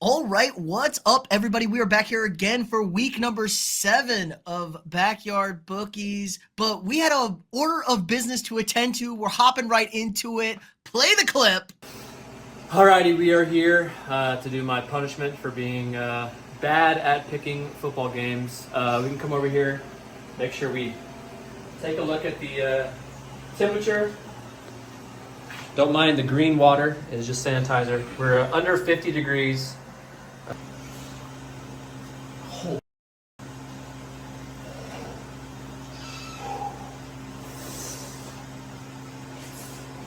All right, what's up, everybody? We are back here again for week number 7 of Backyard Bookies, but we had an order of business to attend to. We're hopping right into it. Play the clip. Alrighty, we are here to do my punishment for being bad at picking football games. We can come over here, make sure we take a look at the temperature. Don't mind the green water, it's just sanitizer. We're under 50 degrees.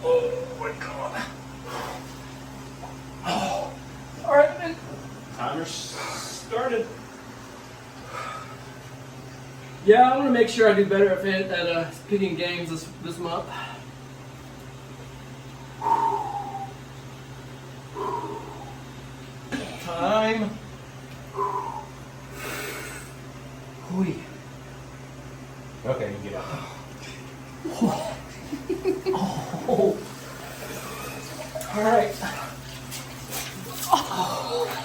Oh my god. Oh. Alright, man. Timer started. Yeah, I want to make sure I do better at picking games this month. Time. Hooey. Okay, you can get out. Oh. All right.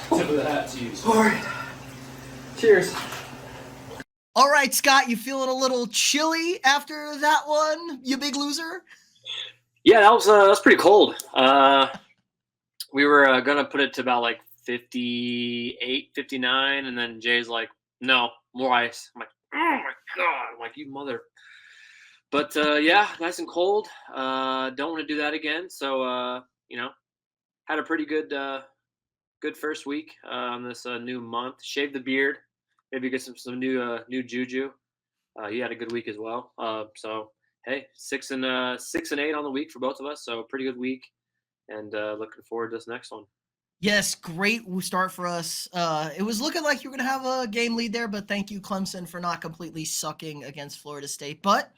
Tip of the hat to you. All right. Cheers. All right, Scott, you feeling a little chilly after that one, you big loser? Yeah, that was pretty cold. We were gonna put it to about like 58, 59, and then Jay's like, "No, more ice." I'm like, "Oh my god!" I'm like, "You mother." But yeah, nice and cold. Don't want to do that again. So had a pretty good first week on this new month. Shaved the beard, maybe get some new juju. He had a good week as well. So hey, 6-8 on the week for both of us. So pretty good week, and looking forward to this next one. Yes, great start for us. It was looking like you were going to have a game lead there, but thank you, Clemson, for not completely sucking against Florida State. But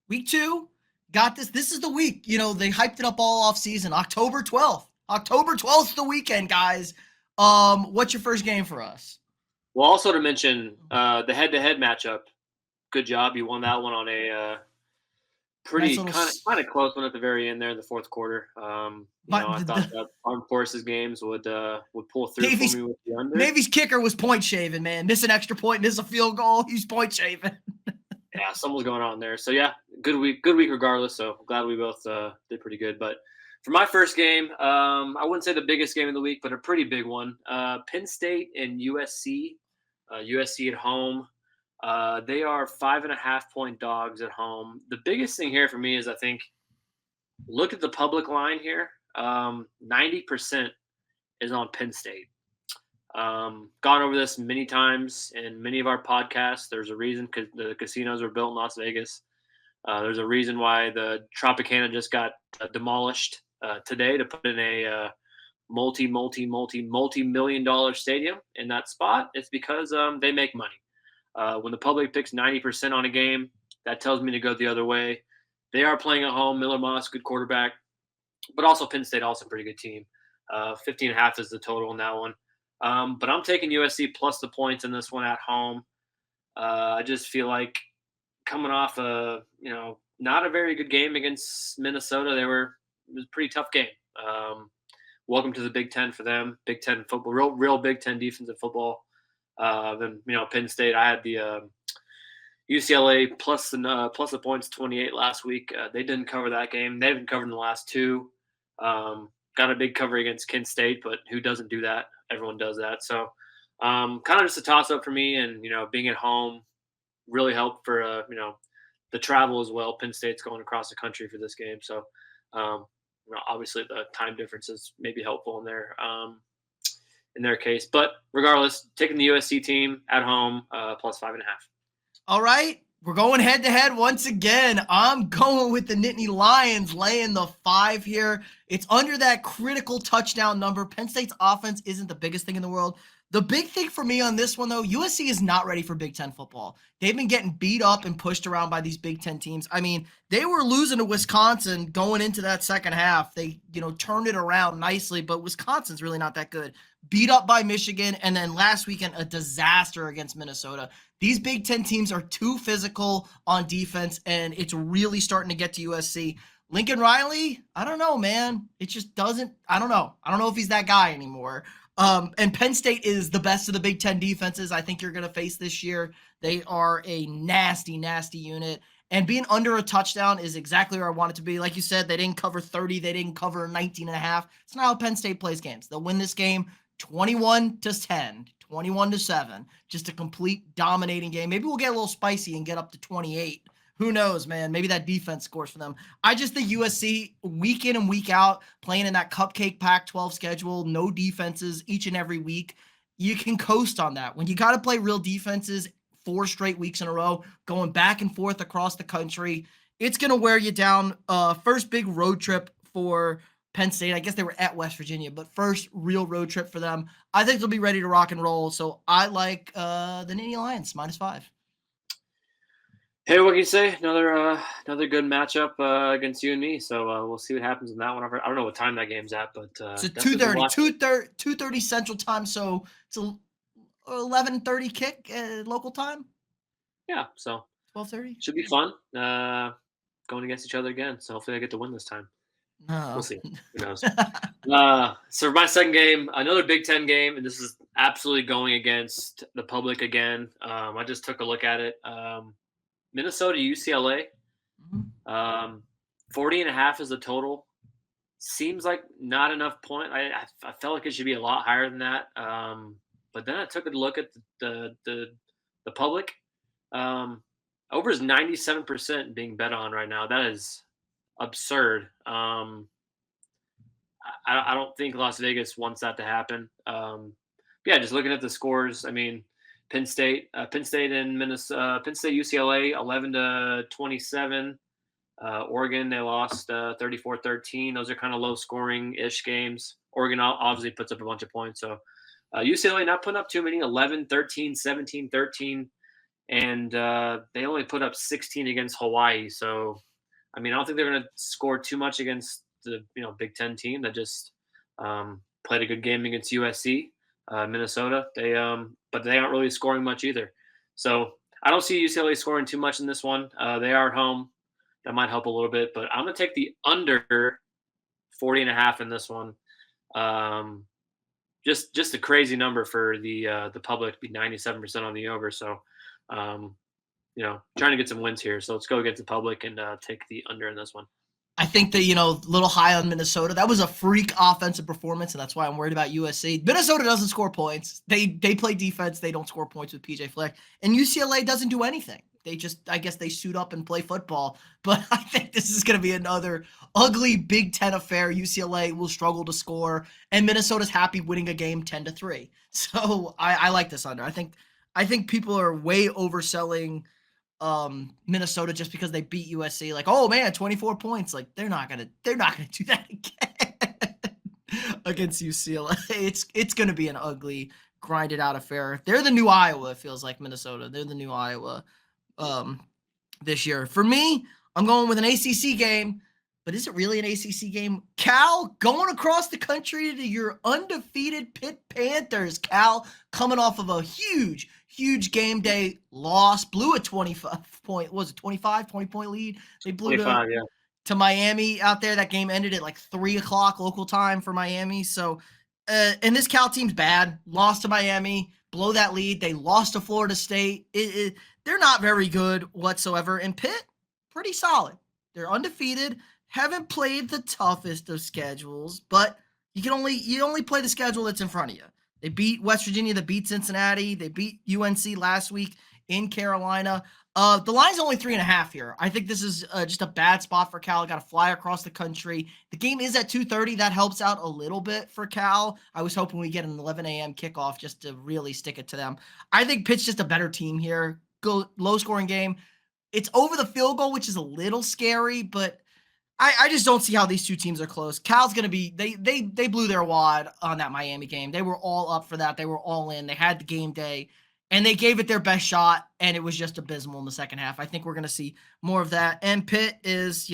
week 2, got this. This is the week. You know, they hyped it up all off season. October 12th. October 12th is the weekend, guys. What's your first game for us? Well, also to mention the head-to-head matchup. Good job, you won that one on a pretty Nice kind of close one at the very end there in the fourth quarter. I thought that Armed Forces games would pull through for me with the under. Navy's kicker was point shaving, man. Miss an extra point, miss a field goal. He's point shaving. Yeah, something was going on there. So yeah, good week regardless. So I'm glad we both did pretty good. But for my first game, I wouldn't say the biggest game of the week, but a pretty big one. Penn State and USC. USC at home. They are 5.5-point dogs at home. The biggest thing here for me is I think look at the public line here. 90% is on Penn State. Gone over this many times in many of our podcasts. There's a reason because the casinos were built in Las Vegas. There's a reason why the Tropicana just got demolished today to put in a multi-million-dollar stadium in that spot. It's because they make money. When the public picks 90% on a game, that tells me to go the other way. They are playing at home. Miller Moss, good quarterback, but also Penn State, also a pretty good team. 15.5 is the total in that one. But I'm taking USC plus the points in this one at home. I just feel like coming off not a very good game against Minnesota. It was a pretty tough game. Welcome to the Big Ten for them. Big Ten football, real Big Ten defensive football. Then Penn State. I had the UCLA plus the points 28 last week. They didn't cover that game. They haven't covered in the last 2. Got a big cover against Kent State, but who doesn't do that? Everyone does that. So kind of just a toss up for me. And being at home really helped for the travel as well. Penn State's going across the country for this game, so obviously the time differences may be helpful in their case. But regardless, taking the USC team at home plus 5.5. All right, we're going head-to-head once again. I'm going with the Nittany Lions laying the 5 here. It's under that critical touchdown number. Penn State's offense isn't the biggest thing in the world. The big thing for me on this one, though, USC is not ready for Big Ten football. They've been getting beat up and pushed around by these Big Ten teams. I mean, they were losing to Wisconsin going into that second half. They, turned it around nicely, but Wisconsin's really not that good. Beat up by Michigan, and then last weekend, a disaster against Minnesota. These Big Ten teams are too physical on defense, and it's really starting to get to USC. Lincoln Riley, I don't know, man. It just doesn't. I don't know. I don't know if he's that guy anymore. And Penn State is the best of the Big Ten defenses I think you're going to face this year. They are a nasty, nasty unit. And being under a touchdown is exactly where I want it to be. Like you said, they didn't cover 30. They didn't cover 19 and a half. It's not how Penn State plays games. They'll win this game 21-10, 21-7. Just a complete dominating game. Maybe we'll get a little spicy and get up to 28. Who knows, man? Maybe that defense scores for them. I just think USC, week in and week out, playing in that cupcake Pac-12 schedule, no defenses each and every week, you can coast on that. When you got to play real defenses 4 straight weeks in a row, going back and forth across the country, it's going to wear you down. First big road trip for Penn State. I guess they were at West Virginia, but first real road trip for them. I think they'll be ready to rock and roll. So I like the Nittany Lions -5. Hey, what can you say? Another good matchup against you and me. So we'll see what happens in that one. I don't know what time that game's at, but it's 2:30 Central Time. So it's a 11:30 kick local time. Yeah, so 12:30 should be fun. Going against each other again. So hopefully I get to win this time. No. We'll see. Who knows? So for my second game, another Big Ten game, and this is absolutely going against the public again. I just took a look at it. Minnesota, UCLA, 40.5 is the total. Seems like not enough point. I felt like it should be a lot higher than that. But then I took a look at the public. Over is 97% being bet on right now. That is absurd. I don't think Las Vegas wants that to happen. Yeah, just looking at the scores, I mean, Penn State and Minnesota, Penn State, UCLA, 11-27. Oregon, they lost 34-13. Those are kind of low scoring ish games. Oregon obviously puts up a bunch of points. So UCLA not putting up too many, 11-13, 17-13. And they only put up 16 against Hawaii. So, I mean, I don't think they're going to score too much against the Big Ten team that just played a good game against USC. Minnesota, but they aren't really scoring much either. So I don't see UCLA scoring too much in this one. They are at home. That might help a little bit, but I'm going to take the under 40.5 in this one. Just a crazy number for the public to be 97% on the over. So, trying to get some wins here. So let's go against the public and take the under in this one. I think that, little high on Minnesota. That was a freak offensive performance, and that's why I'm worried about USC. Minnesota doesn't score points. They play defense. They don't score points with PJ Fleck. And UCLA doesn't do anything. They just, I guess they suit up and play football. But I think this is going to be another ugly Big Ten affair. UCLA will struggle to score, and Minnesota's happy winning a game 10-3. So I like this under. I think people are way overselling Minnesota just because they beat USC. Like, oh man, 24 points. Like they're not gonna do that again against UCLA. It's gonna be an ugly, grinded out affair. They're the new Iowa. It feels like Minnesota. They're the new Iowa this year. For me, I'm going with an ACC game. But is it really an ACC game? Cal going across the country to your undefeated Pitt Panthers. Cal coming off of a huge game day loss. Blew a 20-point lead. They blew to Miami out there. That game ended at like 3 o'clock local time for Miami. So, and this Cal team's bad. Lost to Miami. Blow that lead. They lost to Florida State. They're not very good whatsoever. And Pitt, pretty solid. They're undefeated. Haven't played the toughest of schedules, but you only play the schedule that's in front of you. They beat West Virginia, they beat Cincinnati, they beat UNC last week in Carolina. The line's only 3.5 here. I think this is just a bad spot for Cal. Got to fly across the country. The game is at 2:30. That helps out a little bit for Cal. I was hoping we get an 11 a.m. kickoff just to really stick it to them. I think Pitt's just a better team here. Go low scoring game. It's over the field goal, which is a little scary, but I just don't see how these two teams are close. Cal's going to be they blew their wad on that Miami game. They were all up for that. They were all in. They had the game day, and they gave it their best shot, and it was just abysmal in the second half. I think we're going to see more of that. And Pitt's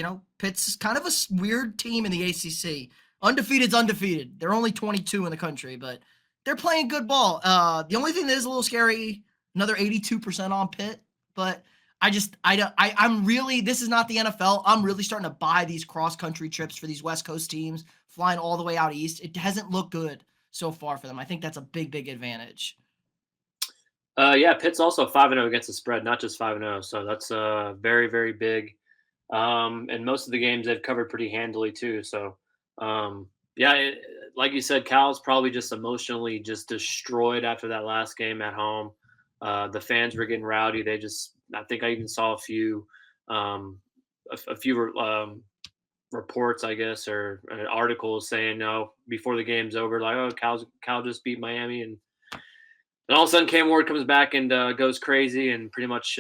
kind of a weird team in the ACC. Undefeated's undefeated. They're only 22 in the country, but they're playing good ball. The only thing that is a little scary, another 82% on Pitt, but I'm really, this is not the NFL. I'm really starting to buy these cross-country trips for these West Coast teams, flying all the way out east. It hasn't looked good so far for them. I think that's a big, big advantage. Yeah, Pitt's also 5-0 against the spread, not just 5-0. So that's very, very big. And most of the games they've covered pretty handily too. So, yeah, like you said, Cal's probably just emotionally just destroyed after that last game at home. The fans were getting rowdy. I think I even saw um, a few reports, I guess, or articles saying, no, before the game's over, like, oh, Cal just beat Miami, and all of a sudden, Cam Ward comes back and goes crazy and pretty much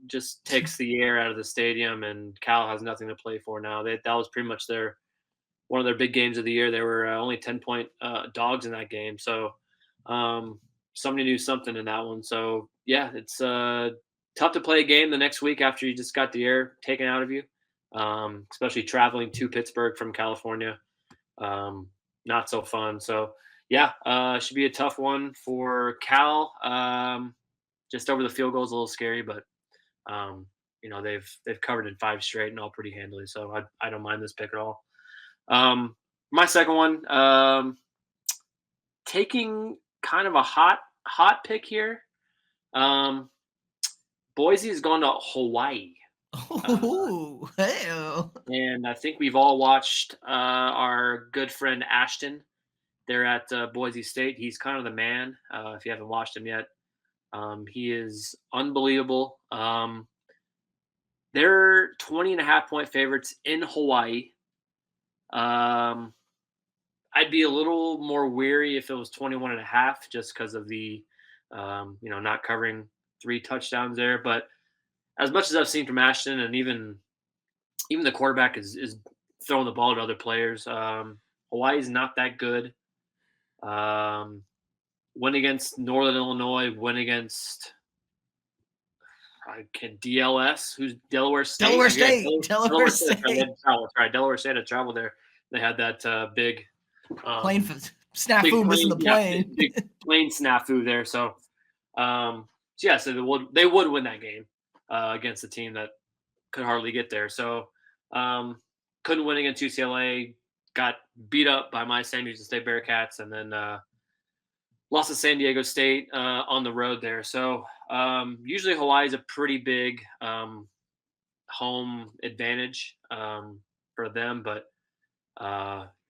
just takes the air out of the stadium. And Cal has nothing to play for now. That was pretty much one of their big games of the year. They were only 10-point dogs in that game, so somebody knew something in that one. So yeah, it's tough to play a game the next week after you just got the air taken out of you, especially traveling to Pittsburgh from California. Not so fun. So yeah, should be a tough one for Cal. Just over the field goal is a little scary, but they've covered in 5 straight and all pretty handily. So I don't mind this pick at all. My second one, taking kind of a hot pick here. Boise has gone to Hawaii. Oh, hey. And I think we've all watched our good friend Ashton there at Boise State. He's kind of the man. If you haven't watched him yet, he is unbelievable. They're 20.5-point favorites in Hawaii. I'd be a little more weary if it was 21.5, just because of the, not covering 3 touchdowns there. But as much as I've seen from Ashton, and even the quarterback is throwing the ball to other players, Hawaii's not that good. Went against Northern Illinois, went against DLS, who's Delaware State. Delaware State. Delaware State. That's right. Delaware State had traveled there. They had that big plane snafu, missing the plane. Big plane snafu there. So, so they would win that game against a team that could hardly get there. So, couldn't win against UCLA. Got beat up by my San Diego State Bearcats, and then lost to San Diego State on the road there. So usually Hawaii is a pretty big home advantage for them. But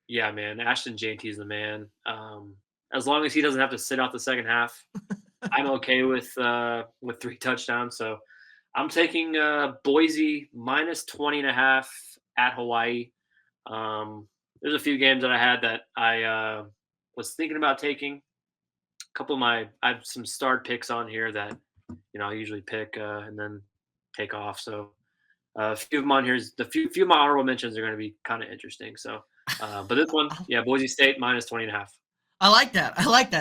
yeah, man, Ashton JT is the man. As long as he doesn't have to sit out the second half, I'm okay with 3 touchdowns. So I'm taking Boise minus 20.5 at Hawaii. There's a few games that I had that I was thinking about taking. I have some starred picks on here that I usually pick and then take off. So a few of them on here is the few of my honorable mentions are going to be kind of interesting. So, but this one, yeah, Boise State minus 20.5. I like that.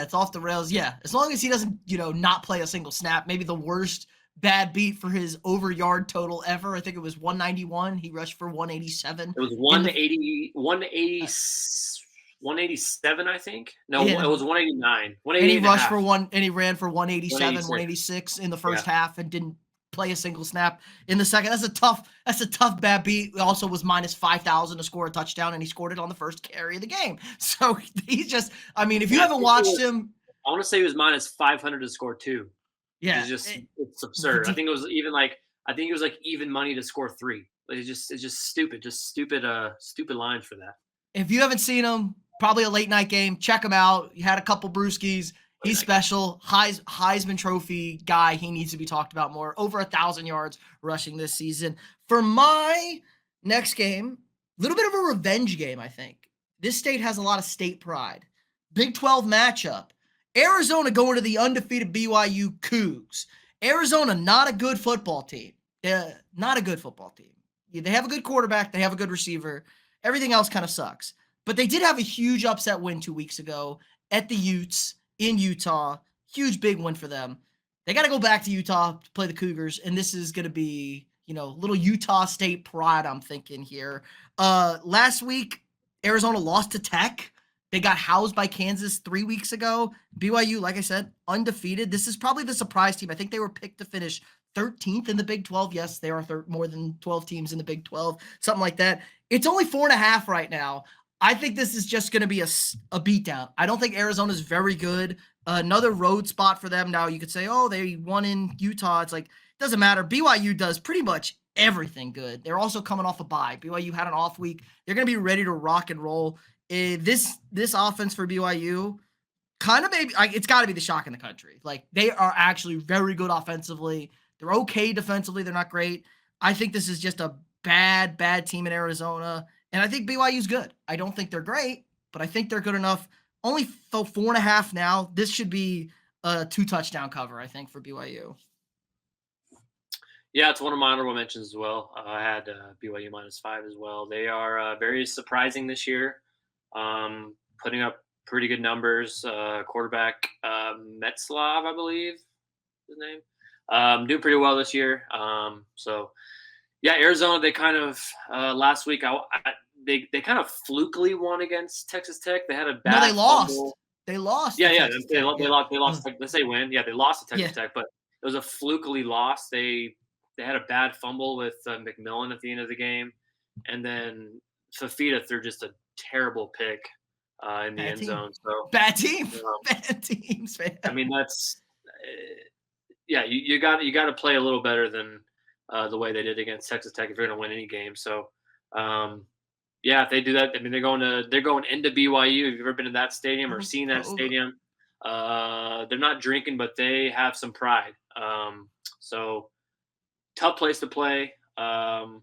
It's off the rails. Yeah, as long as he doesn't, not play a single snap. Maybe the worst bad beat for his over yard total ever. I think it was 191. He rushed for 187. It was 187, I think. No, it was 189. And he rushed for and he ran for 187, 186 in the first half and didn't play a single snap in the second. That's a tough bad beat. It also was minus 5,000 to score a touchdown, and he scored it on the first carry of the game. So he's just, if you haven't watched him, I want to say he was minus 500 to score 2. Yeah, it's absurd. I think it was even even money to score 3. Like it's just stupid, stupid lines for that. If you haven't seen him, probably a late night game. Check him out. He had a couple brewskis. He's special. Heisman Trophy guy. He needs to be talked about more. Over 1,000 yards rushing this season. For my next game, a little bit of a revenge game, I think. This state has a lot of state pride. Big 12 matchup. Arizona going to the undefeated BYU Cougs. Arizona, not a good football team. Not a good football team. They have a good quarterback. They have a good receiver. Everything else kind of sucks. But they did have a huge upset win 2 weeks ago at the Utes in Utah. Huge big win for them. They got to go back to Utah to play the Cougars, and this is going to be, little Utah State pride, I'm thinking here. Last week, Arizona lost to Tech. They got housed by Kansas 3 weeks ago. BYU, like I said, undefeated. This is probably the surprise team. I think they were picked to finish 13th in the Big 12. Yes, there are more than 12 teams in the Big 12, something like that. It's only 4.5 right now. I think this is just going to be a beatdown. I don't think Arizona's very good. Another road spot for them. Now, you could say, oh, they won in Utah. It's like, it doesn't matter. BYU does pretty much everything good. They're also coming off a bye. BYU had an off week. They're going to be ready to rock and roll. This offense for BYU kind of maybe it's got to be the shock in the country. Like, they are actually very good offensively. They're okay defensively. They're not great. I think this is just a bad team in Arizona, and I think BYU's good. I don't think they're great, but I think they're good enough. Only 4.5 now. This should be a 2-touchdown cover, I think, for BYU. Yeah, it's one of my honorable mentions as well. I had BYU -5 as well. They are very surprising this year, putting up pretty good numbers. Quarterback Metzlav, I believe, is his name, doing pretty well this year. So, yeah, Arizona. They kind of last week. They kind of flukily won against Texas Tech. They had a bad. No, they lost. Fumble. They lost. Yeah, They lost. They lost. Let's say win. Yeah, they lost to Texas Yeah. Tech, but it was a flukily loss. They had a bad fumble with McMillan at the end of the game, and then Fafita threw just a terrible pick in the end zone. So bad team, bad teams, man. I mean, that's yeah. You got to play a little better than the way they did against Texas Tech if you're going to win any game. So. Yeah, if they do that, I mean, they're going into BYU. Have you ever been to that stadium or seen that stadium? They're not drinking, but they have some pride. So tough place to play. And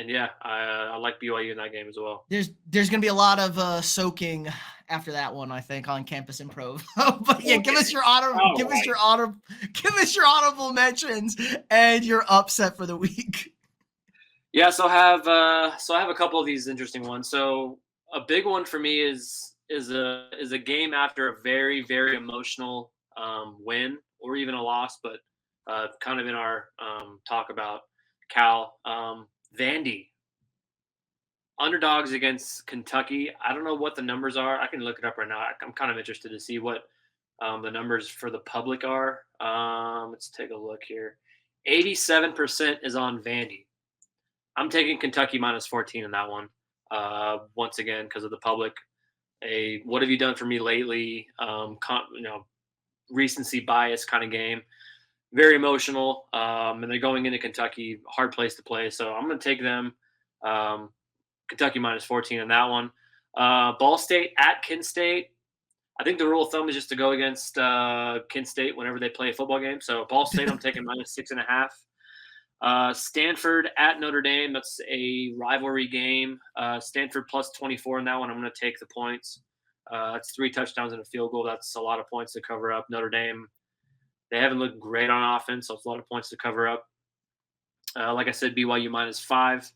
yeah, I like BYU in that game as well. There's going to be a lot of soaking after that one, I think, on Campus Improv. But yeah, give us your honorable mentions and your upset for the week. Yeah, so I have a couple of these interesting ones. So a big one for me is a game after a very, very emotional win or even a loss, but kind of in our talk about Cal. Vandy underdogs against Kentucky. I don't know what the numbers are. I can look it up right now. I'm kind of interested to see what the numbers for the public are. Let's take a look here. 87% is on Vandy. I'm taking Kentucky -14 in that one. Once again, because of the public. What have you done for me lately? Recency bias kind of game. Very emotional. And they're going into Kentucky, hard place to play. So I'm going to take them. Kentucky -14 in that one. Ball State at Kent State. I think the rule of thumb is just to go against Kent State whenever they play a football game. So Ball State, I'm taking -6.5. Stanford at Notre Dame. That's a rivalry game. Stanford +24 in that one. I'm going to take the points. That's 3 touchdowns and a field goal. That's a lot of points to cover up. Notre Dame, they haven't looked great on offense, so it's a lot of points to cover up. Like I said, BYU -5.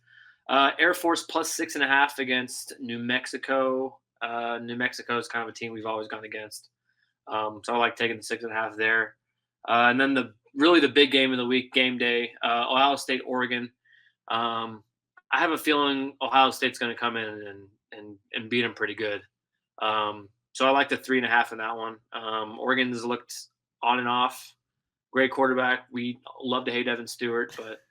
Air Force +6.5 against New Mexico. New Mexico is kind of a team we've always gone against. So I like taking the 6.5 there. And then the big game of the week, game day, Ohio State, Oregon. I have a feeling Ohio State's going to come in and beat them pretty good. So I like the 3.5 in that one. Oregon's looked on and off. Great quarterback. We love to hate Evan Stewart, but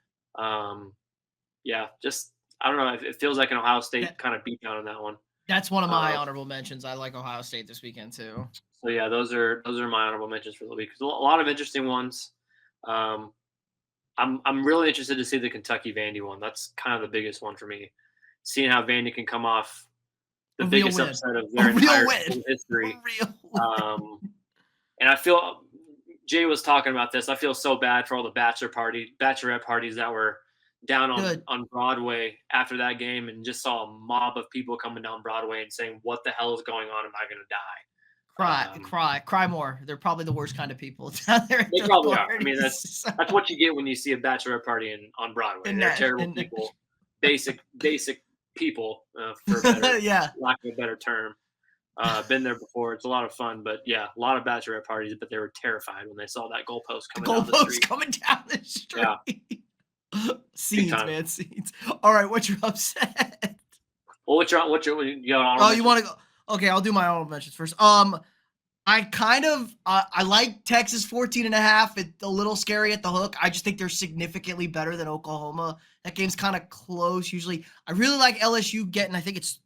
yeah, just I don't know. It feels like an Ohio State kind of beat down in that one. That's one of my honorable mentions. I like Ohio State this weekend too. So yeah, those are my honorable mentions for the week. A lot of interesting ones. I'm really interested to see the Kentucky Vandy one. That's kind of the biggest one for me. Seeing how Vandy can come off the biggest upset of their entire history. And I feel Jay was talking about this. I feel so bad for all the bachelorette parties that were down on Broadway after that game and just saw a mob of people coming down Broadway and saying, "What the hell is going on? Am I going to die?" Cry more. They're probably the worst kind of people down there. They probably are. I mean, that's what you get when you see a bachelorette party on Broadway. They're terrible people, basic people, for lack of a better term. Been there before. It's a lot of fun, but yeah, a lot of bachelorette parties. But they were terrified when they saw that goalpost coming down the street. Yeah. Scenes, man, scenes. All right, what's your upset? Well, what's your you want to go? Okay, I'll do my honorable mentions first. I kind of I like Texas 14.5. It's a little scary at the hook. I just think they're significantly better than Oklahoma. That game's kind of close usually. I really like LSU getting, I think it's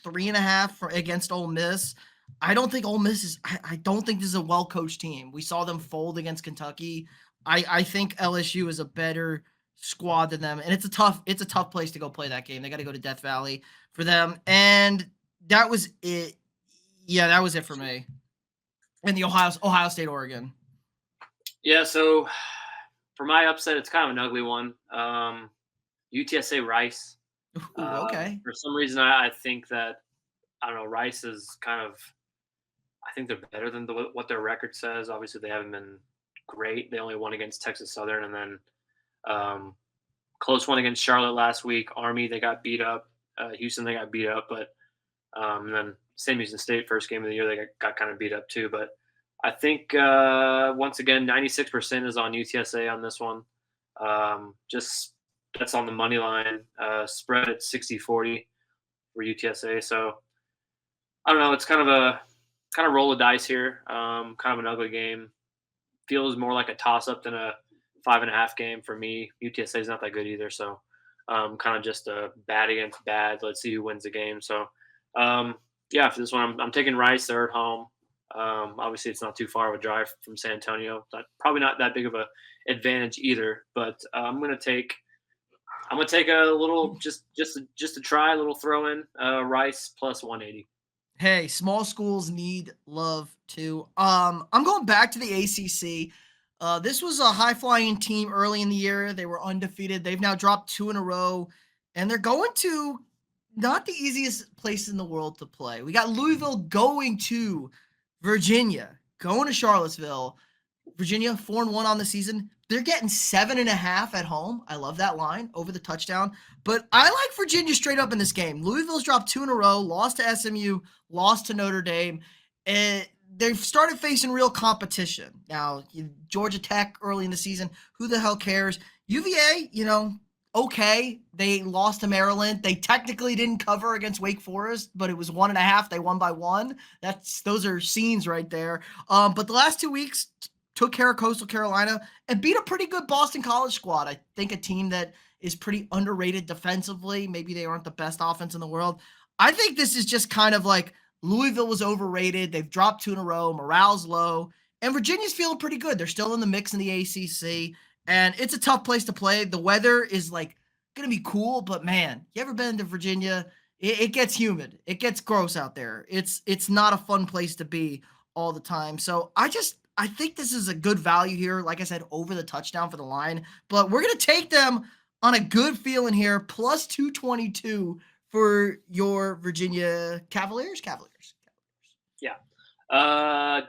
3.5 for against Ole Miss. I don't think Ole Miss is I don't think this is a well-coached team. We saw them fold against Kentucky. I think LSU is a better squad than them. And it's a tough place to go play that game. They got to go to Death Valley for them. And that was it. Yeah, that was it for me. And the Ohio State, Oregon. Yeah, so for my upset, it's kind of an ugly one. UTSA Rice. Ooh, okay. For some reason, I think that I don't know. Rice is kind of. I think they're better than what their record says. Obviously, they haven't been great. They only won against Texas Southern, and then close one against Charlotte last week. Army, they got beat up. Houston, they got beat up, but and then Sam Houston State, first game of the year, they got kind of beat up too. But I think once again, 96% is on UTSA on this one. Just that's on the money line. Spread at 60-40 for UTSA. So I don't know. It's kind of roll of dice here. Kind of an ugly game. Feels more like a toss up than a 5.5 game for me. UTSA is not that good either. So kind of just a bad against bad. Let's see who wins the game. So yeah, for this one, I'm taking Rice. They're at home. Obviously, it's not too far of a drive from San Antonio. Probably not that big of a advantage either. But I'm gonna take a little just to try a little throw in Rice plus 180. Hey, small schools need love too. I'm going back to the ACC. This was a high flying team early in the year. They were undefeated. They've now dropped 2 in a row, and they're going to not the easiest place in the world to play. We got Louisville going to Virginia, going to Charlottesville. Virginia 4-1 on the season. They're getting 7.5 at home. I love that line over the touchdown. But I like Virginia straight up in this game. Louisville's dropped 2 in a row, lost to SMU, lost to Notre Dame. And they've started facing real competition. Now, Georgia Tech early in the season, who the hell cares? UVA, okay. They lost to Maryland. They technically didn't cover against Wake Forest, but it was 1.5. They won by 1. Those are scenes right there. But the last 2 weeks took care of Coastal Carolina and beat a pretty good Boston College squad. I think a team that is pretty underrated defensively. Maybe they aren't the best offense in the world. I think this is just kind of like Louisville was overrated. They've dropped 2 in a row. Morale's low. And Virginia's feeling pretty good. They're still in the mix in the ACC. And it's a tough place to play. The weather is like going to be cool, but man, you ever been to Virginia? It gets humid. It gets gross out there. It's not a fun place to be all the time. So I think this is a good value here. Like I said, over the touchdown for the line, but we're going to take them on a good feeling here. Plus 222 for your Virginia Cavaliers. Yeah.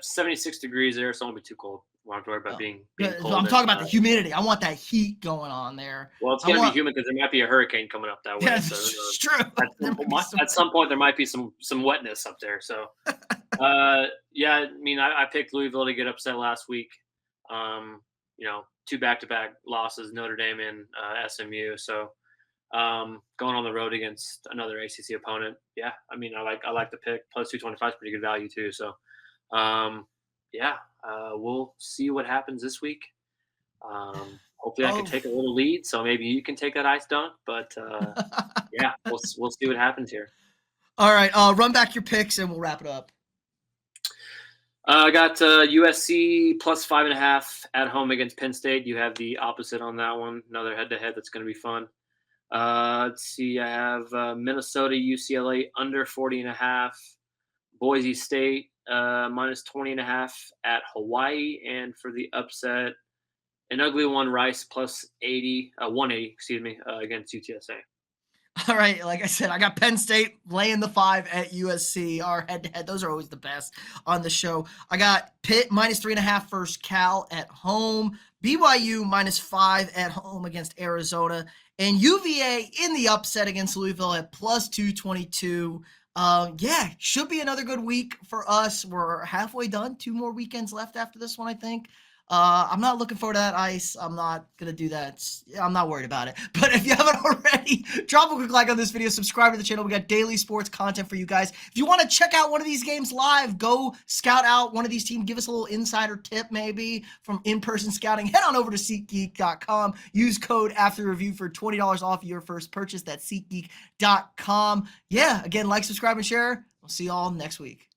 76 degrees there, so it won't be too cold. We don't have to worry about being cold. I'm talking about the humidity. I want that heat going on there. Well, it's going to be humid because there might be a hurricane coming up that way. Yeah, so it's true. At some point, there might be some wetness up there. So, yeah, I mean, I picked Louisville to get upset last week. 2 back-to-back losses, Notre Dame and SMU. So, going on the road against another ACC opponent, yeah, I mean, I like the pick. Plus 225 is pretty good value too. So, yeah, we'll see what happens this week. Hopefully I can take a little lead, so maybe you can take that ice dunk. But yeah, we'll see what happens here. All right, run back your picks and we'll wrap it up. I got USC plus 5.5 at home against Penn State. You have the opposite on that one. Another head-to-head that's going to be fun. Let's see. I have Minnesota, UCLA under 40.5. Boise State minus 20.5 at Hawaii, and for the upset, an ugly one, Rice plus 180, against UTSA. All right, like I said, I got Penn State laying the 5 at USC. Our head-to-head, those are always the best on the show. I got Pitt minus 3.5 versus Cal at home. BYU minus 5 at home against Arizona. And UVA in the upset against Louisville at plus 222. Yeah, should be another good week for us. We're halfway done. 2 more weekends left after this one, I think. I'm not looking forward to that ice. I'm not going to do that. I'm not worried about it. But if you haven't already, drop a quick like on this video. Subscribe to the channel. We got daily sports content for you guys. If you want to check out one of these games live, go scout out one of these teams. Give us a little insider tip maybe from in-person scouting. Head on over to SeatGeek.com. Use code afterreview for $20 off your first purchase. That's SeatGeek.com. Yeah, again, like, subscribe, and share. We'll see you all next week.